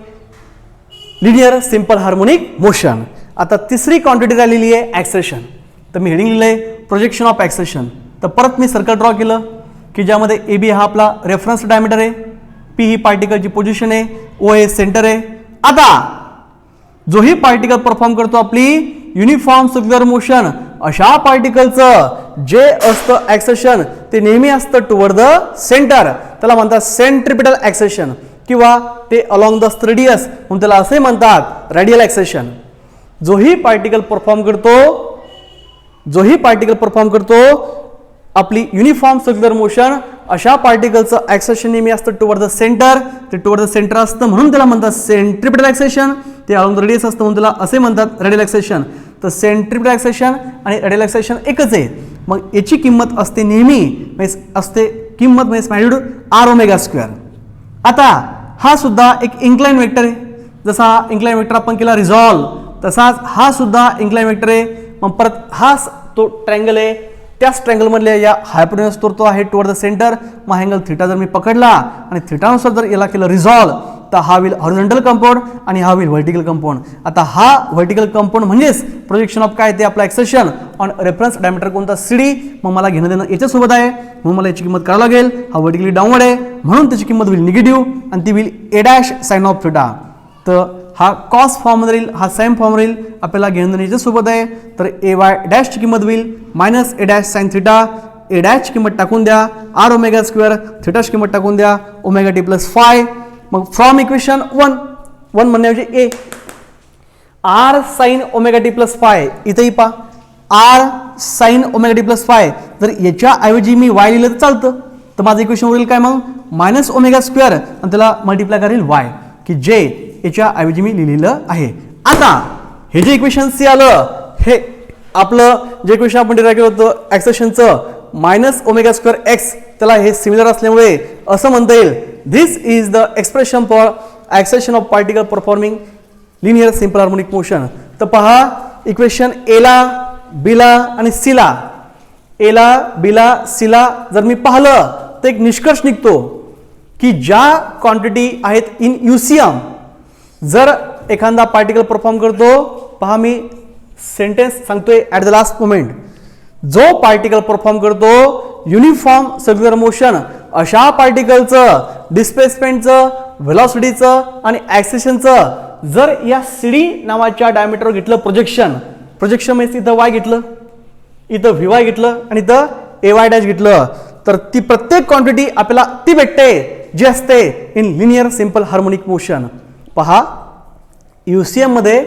linear simple harmonic motion. आता तिसरी क्वांटिटी राहिलेली आहे ॲक्सेशन. तर मी हेडिंग लिहिलंय प्रोजेक्शन ऑफ ॲक्सेशन. तर परत मी सर्कल ड्रॉ केलं की ज्यामध्ये ए बी हा आपला रेफरन्स डायमीटर आहे, पी ही पार्टिकलची पोझिशन आहे, ओ हे सेंटर आहे. आता जोही पार्टिकल परफॉर्म करतो आपली युनिफॉर्म सर्क्युलर मोशन, अशा पार्टिकलचं जे असतं ॲक्सेशन ते नेहमी असतं टुवर्ड द सेंटर, त्याला म्हणतात सेंट्रिपिटल ॲक्सेशन किंवा ते अलॉंग द रेडियस म्हणून त्याला असे म्हणतात रेडियल ॲक्सेशन. जोही पार्टिकल परफॉर्म करतो आपली युनिफॉर्म सर्क्युलर मोशन, अशा पार्टिकलचं ॲक्सेशन नेहमी असतं टुवर्ड द सेंटर. ते टुवर्ड द सेंटर असतं म्हणून त्याला म्हणतात सेंट्रिपिटल ॲक्सेशन. ते अलॉंग द रेडियस असतं म्हणून त्याला असे म्हणतात रेडियल ॲक्सेशन. तर सेंट्रिपिटल ॲक्सेशन आणि रेडियल ॲक्सेशन एकच आहे. मग याची किंमत असते नेहमी असते किंमत म्हणजे मॅग्निट्यूड आर ओमेगा स्क्वेअर. आता हा सुद्धा एक इन्क्लाइन वेक्टर आहे. जसा इन्क्लाइन वेक्टर आपण केला रिझॉल्व, तसाच हा सुद्धा इन्क्लाइन वेक्टर आहे. मग परत हा तो ट्रँगल आहे, त्याच ट्रँगलमधल्या या हायपोटेन्यूज तो आहे टुवर्ड द सेंटर. मग अँगल थिटा जर मी पकडला आणि थिटानुसार जर याला केलं रिझॉल्व, तर हा होईल हॉरिझॉन्टल कंपाऊंड आणि हा होईल व्हर्टिकल कंपाऊंड. आता हा व्हर्टिकल कंपाऊंड म्हणजेच प्रोजेक्शन ऑफ काय ते आपलं ॲक्सेशन ऑन रेफरन्स डायमीटर कोणता CD. मग मला घेणं देणं याच्यासोबत आहे म्हणून मला याची किंमत करावं लागेल. हा व्हर्टिकली डाऊनवर्ड आहे म्हणून त्याची किंमत होईल निगेटिव्ह आणि ती होईल A dash sine of theta. तर हा कॉस फॉर्म राहील, हा साइन फॉर्म राहील. आपल्याला घेणं देणं याच्यासोबत आहे. तर ए वाय डॅशची किंमत होईल minus A dash sine theta. A डॅशची किंमत टाकून द्या आर ओमेगा स्क्वेअर, थिटाची किंमत टाकून द्या ओमेगा टी प्लस फाय. मग फ्रॉम इक्वेशन 1 म्हणण्याऐवजी A R sine omega T plus phi, इथेही पा R sine omega T plus phi. जर याच्याऐवजी मी वाय लिहिलं तर चालतं. तर माझं इक्वेशन होईल काय मग मायनस ओमेगा स्क्वेअर आणि त्याला मल्टिप्लाय करेल वाय, की जे याच्याऐवजी मी लिहिलेलं आहे. आता हे जे इक्वेशन सी आलं, हे आपलं जे इक्वेशन आपण डिराईव्ह केलं होतं ॲक्सेशनचं मायनस ओमेगा स्क्वेअर एक्स, त्याला हे सिमिलर असल्यामुळे असं म्हणता येईल this is the expression for acceleration of particle performing linear simple harmonic motion. तर पहा इक्वेशन एला, बीला आणि सीला, एला बीला सीला जर मी पाहिलं तर एक निष्कर्ष निघतो की ज्या क्वांटिटी आहेत इन युसीएम, जर एखादा पार्टिकल परफॉर्म करतो, पहा मी सेंटेन्स सांगतोय ॲट द लास्ट मोमेंट, जो पार्टिकल परफॉर्म करतो युनिफॉर्म सर्क्युलर मोशन, अशा पार्टिकलचं डिस्प्लेसमेंटचं, व्हेलॉसिटीचं आणि ॲक्सेशनचं जर या CD नावाच्या डायमीटरवर घेतलं प्रोजेक्शन म्हणजे इथं वाय घेतलं, इथं व्ही वाय घेतलं आणि इथं ए वाय डॅश घेतलं, तर ती प्रत्येक क्वांटिटी आपल्याला ती भेटते जी असते in linear simple harmonic motion. पहा UCM मध्ये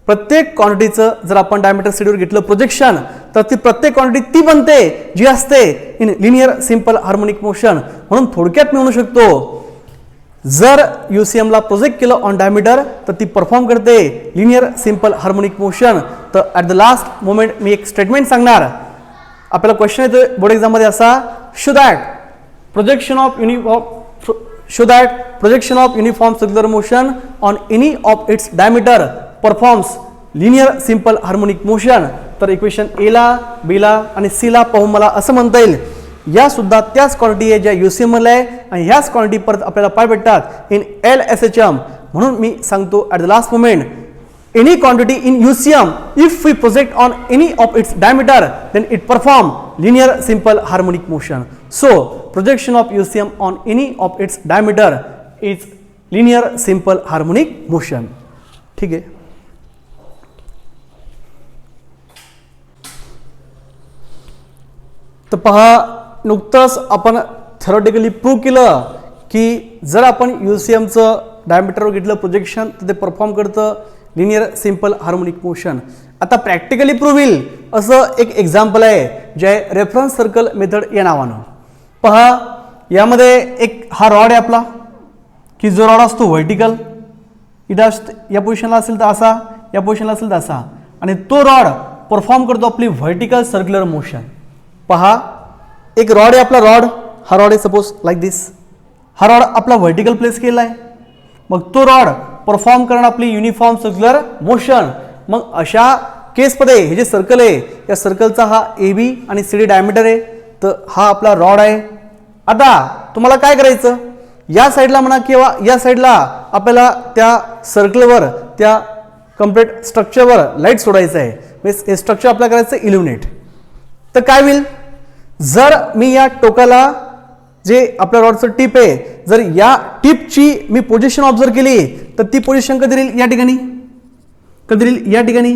प्रत्येक क्वांटिटीचं जर आपण डायमीटर सीडीवर घेतलं प्रोजेक्शन, तर ती प्रत्येक क्वांटिटी ती बनते जी असते in linear simple harmonic motion. म्हणून थोडक्यात मी म्हणू शकतो जर UCM ला प्रोजेक्ट केलं ऑन डायमीटर तर ती परफॉर्म करते लिनियर सिम्पल हार्मोनिक मोशन. तर ॲट द लास्ट मोमेंट मी एक स्टेटमेंट सांगणार. आपल्याला क्वेश्चन येतो बोर्ड एक्झाममध्ये असा, show that projection of uniform circular motion on any of its diameter performs linear simple harmonic motion. तर इक्वेशन एला बीला आणि सीला पाहून मला असं म्हणता येईल या सुद्धा त्याच क्वांटिटी आहे ज्या UCM मध्ये आहे आणि ह्याच क्वांटिटी परत आपल्याला पाय भेटतात इन LSHM. म्हणून मी सांगतो at the last moment any quantity in UCM if we project on any of its diameter then it perform linear simple harmonic motion. So projection of UCM on any of its diameter is linear simple harmonic motion. ठीक आहे. तर पहा नुकतंच आपण theoretically prove केलं की जर आपण UCMचं डायमीटरवर घेतलं प्रोजेक्शन तर ते परफॉर्म करतं लिनियर सिम्पल हार्मोनिक मोशन. आता प्रॅक्टिकली प्रूव्ह होईल असं एक एक्झाम्पल आहे जे आहे रेफरन्स सर्कल मेथड या नावानं. पहा यामध्ये एक हा रॉड आहे आपला, की जो रॉड असतो व्हर्टिकल, इथं या पोझिशनला असेल तर असा, या पोझिशनला असेल तर असा, आणि तो रॉड परफॉर्म करतो आपली व्हर्टिकल सर्क्युलर मोशन. पहा एक रॉड आहे आपला, हा रॉड आहे सपोज लाईक दिस. हा रॉड आपला व्हर्टिकल प्लेस केला आहे. मग तो रॉड परफॉर्म करणार आपली युनिफॉर्म सर्क्युलर मोशन. मग अशा केसमध्ये हे जे सर्कल आहे या सर्कलचा हा ए बी आणि सी डी डायमीटर आहे, तर हा आपला रॉड आहे. आता तुम्हाला काय करायचं, या साईडला म्हणा किंवा या साईडला आपल्याला त्या सर्कलवर त्या कम्प्लीट स्ट्रक्चरवर लाईट सोडायचं आहे. हे स्ट्रक्चर आपल्याला करायचं इल्युमिनेट. तर काय होईल, जर मी या टोकाला जे आपल्या रॉडचं टिप आहे, जर या टिपची मी पोझिशन ऑब्झर्व केली तर ती पोझिशन कधी राहील, या ठिकाणी, कधी राहील या ठिकाणी,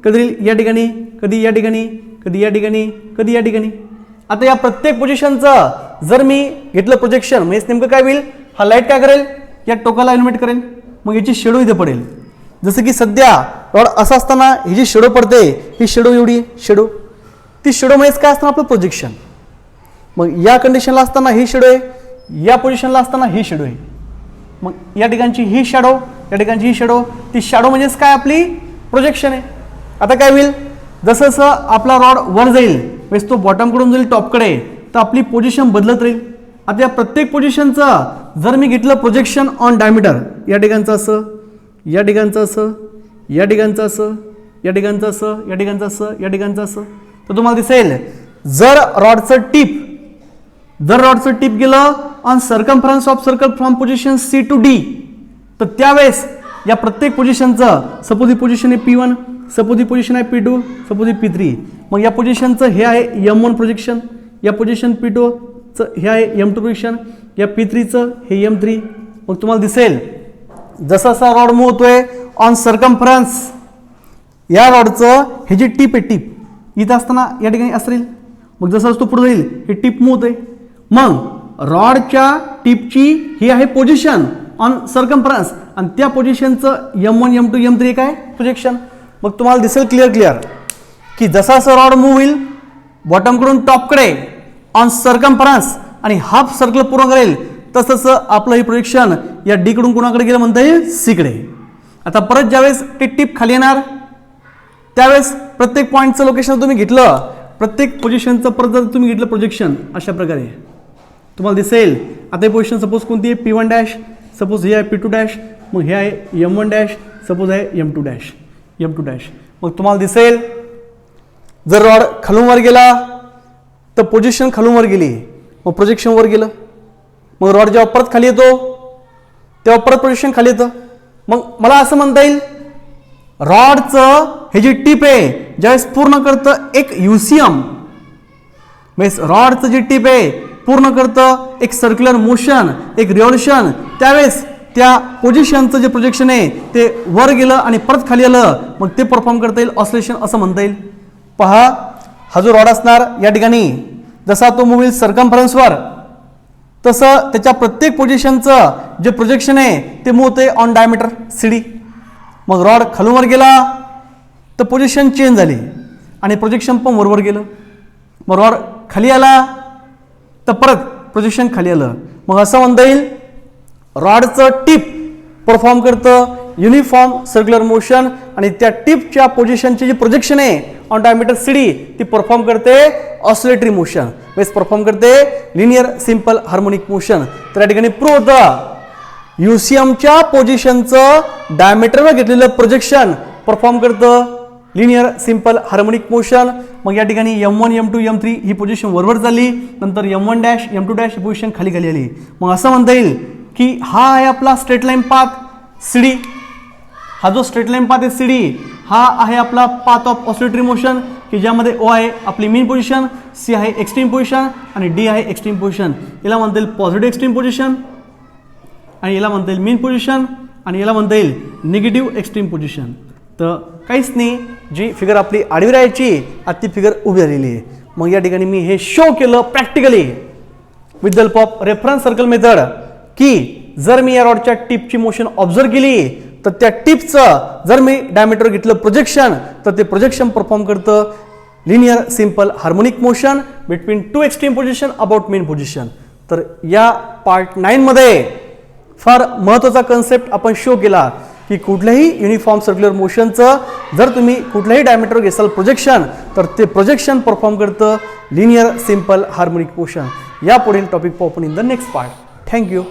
कधी राहील या ठिकाणी, कधी या ठिकाणी, कधी या ठिकाणी, कधी या ठिकाणी. आता या प्रत्येक पोझिशनचं जर मी घेतलं प्रोजेक्शन, म्हणजे नेमकं काय होईल, हा लाईट काय करेल, या टोकाला इल्युमिनेट करेल. मग याची शेडो इथे पडेल. जसं की सध्या रॉड असं असताना ही जी शेडो पडते, ही शेडो एवढी शेडो, ती शेडो म्हणजेच काय असतं आपलं प्रोजेक्शन. मग या कंडिशनला असताना ही शेडो आहे, या पोझिशनला असताना ही शेडो आहे. मग या ठिकाणची ही शॅडो, या ठिकाणची ही शॅडो, ती शॅडो म्हणजेच काय आपली प्रोजेक्शन आहे. आता काय होईल, जसं जसं आपला रॉड वर जाईल म्हणजे तो बॉटमकडून जाईल टॉपकडे, तर आपली पोझिशन बदलत राहील. आता या प्रत्येक पोझिशनचं जर मी घेतलं प्रोजेक्शन ऑन डायमीटर, या ठिकाणचं असं, या ठिकाणचं असं, या ठिकाणचं असं, या ठिकाणचं असं, या ठिकाणचं असं, या ठिकाणचं असं, तर तुम्हाला दिसेल जर रॉडचं टिप गेलं on circumference of circle from position C to D, तर त्यावेळेस या प्रत्येक पोझिशनचं, सपोज ही पोझिशन आहे P1, सपोज ही पोझिशन आहे P2, सपोज ही P3, मग या पोझिशनचं हे आहे M1 प्रोजेक्शन, या पोझिशन P2चं हे आहे M2 प्रोजेक्शन, या P3चं हे M3. मग तुम्हाला दिसेल जसा जसा रॉड मूव्ह होतोय ऑन सर्कम्फरन्स, या रॉडचं हे जी टिप आहे, टिप इथं असताना या ठिकाणी असेल. मग जसं तो पुढे जाईल हे टिप मूव्ह होते. मग रॉडच्या टिपची ही आहे पोझिशन ऑन सर्कम्फरन्स आणि त्या पोझिशनचं M1, M2, M3 काय प्रोजेक्शन. मग तुम्हाला दिसेल क्लिअर की जसा जसा रॉड मूव्ह होईल बॉटमकडून टॉपकडे ऑन सर्कम्फरन्स आणि हाफ सर्कल पूर्ण करेल, तसं आपलं हे प्रोजेक्शन या डी कडून कोणाकडे गेलं म्हणता येईल, सी कडे. आता परत ज्यावेळेस ती टिप खाली येणार त्यावेळेस प्रत्येक पॉईंटचं लोकेशन तुम्ही घेतलं, प्रत्येक पोझिशनचं परत जर तुम्ही घेतलं प्रोजेक्शन अशा प्रकारे तुम्हाला दिसेल. आता ही पोझिशन सपोज कोणती आहे, P1 डॅश, सपोज हे आहे P2 डॅश, मग हे आहे M1 डॅश, सपोज आहे M2 डॅश, M2 डॅश. मग तुम्हाला दिसेल जर रॉड खालून वर गेला तर पोझिशन खालून वर गेली, मग प्रोजेक्शन वर गेलं. मग रॉड जेव्हा परत खाली येतो तेव्हा परत प्रोजेक्शन खाली येतं. मग मला असं म्हणता येईल रॉडचं हे जी टिप आहे ज्यावेळेस पूर्ण करतं एक युसीएम, म्हणजे रॉडचं जी टिप आहे पूर्ण करतं एक सर्क्युलर मोशन, एक रिव्हॉल्युशन, त्यावेळेस त्या पोझिशनचं जे प्रोजेक्शन आहे ते वर गेलं आणि परत खाली आलं, मग ते परफॉर्म करता येईल ऑसिलेशन असं म्हणता येईल. पहा हा जो रॉड असणार या ठिकाणी जसा तो मूव्ह होईल सर्कम्फरन्सवर, तसं त्याच्या प्रत्येक पोझिशनचं जे प्रोजेक्शन आहे ते मूव्ह होते ऑन डायमीटर CD. मग रॉड खालून वर गेला तर पोझिशन चेंज झाली आणि प्रोजेक्शन पण वरवर गेलं. मग रॉड खाली आला तर परत प्रोजेक्शन खाली आलं. मग असं म्हणता येईल रॉडचं टिप परफॉर्म करतं युनिफॉर्म सर्क्युलर मोशन आणि त्या टिपच्या पोझिशनची जी प्रोजेक्शन आहे ऑन डायमीटर CD ती परफॉर्म करते ऑसिलेटरी मोशन, म्हणजे परफॉर्म करते लिनियर सिंपल हार्मोनिक मोशन. तर या ठिकाणी प्रूव्ह होतं युसीएमच्या पोझिशनचं डायमीटरवर घेतलेलं प्रोजेक्शन परफॉर्म करतं लिनियर सिंपल हार्मोनिक मोशन. मग या ठिकाणी M1, M2, M3 ही पोझिशन वरवर चालली, नंतर M1 डॅश, M2 डॅश ही पोझिशन खाली खाली आली. मग असं म्हणता येईल की हा आहे आपला स्ट्रेट लाईन पाथ CD. हा जो स्ट्रेट लाईन पाथ आहे CD हा आहे आपला पाथ ऑफ ऑसिलेटरी मोशन, की ज्यामध्ये O आहे आपली मीन पोझिशन, C आहे एक्स्ट्रीम पोझिशन आणि D आहे एक्स्ट्रीम पोझिशन. याला म्हणता येईल पॉझिटिव्ह एक्स्ट्रीम पोझिशन आणि याला म्हणता येईल मीन पोझिशन आणि याला म्हणता येईल निगेटिव्ह एक्स्ट्रीम पोझिशन. तर काहीच नाही, जी फिगर आपली आडवी राहायची आता ती फिगर उभी राहिलेली आहे. मग या ठिकाणी मी हे शो केलं practically with the help of reference circle method की जर मी या रॉडच्या टिपची मोशन ऑब्झर्व केली तर त्या टिपचं जर मी डायमीटर घेतलं प्रोजेक्शन तर ते प्रोजेक्शन परफॉर्म करतं linear simple harmonic motion between two extreme position about mean position. तर या पार्ट 9 मध्ये फार महत्त्वाचा कन्सेप्ट आपण शो केला की कुठल्याही युनिफॉर्म सर्क्युलर मोशनचं जर तुम्ही कुठल्याही डायमीटर घेसाल प्रोजेक्शन तर ते प्रोजेक्शन परफॉर्म करतं लिनियर सिंपल हार्मोनिक मोशन. या पुढील टॉपिक पाहू आपण in the next part. Thank you.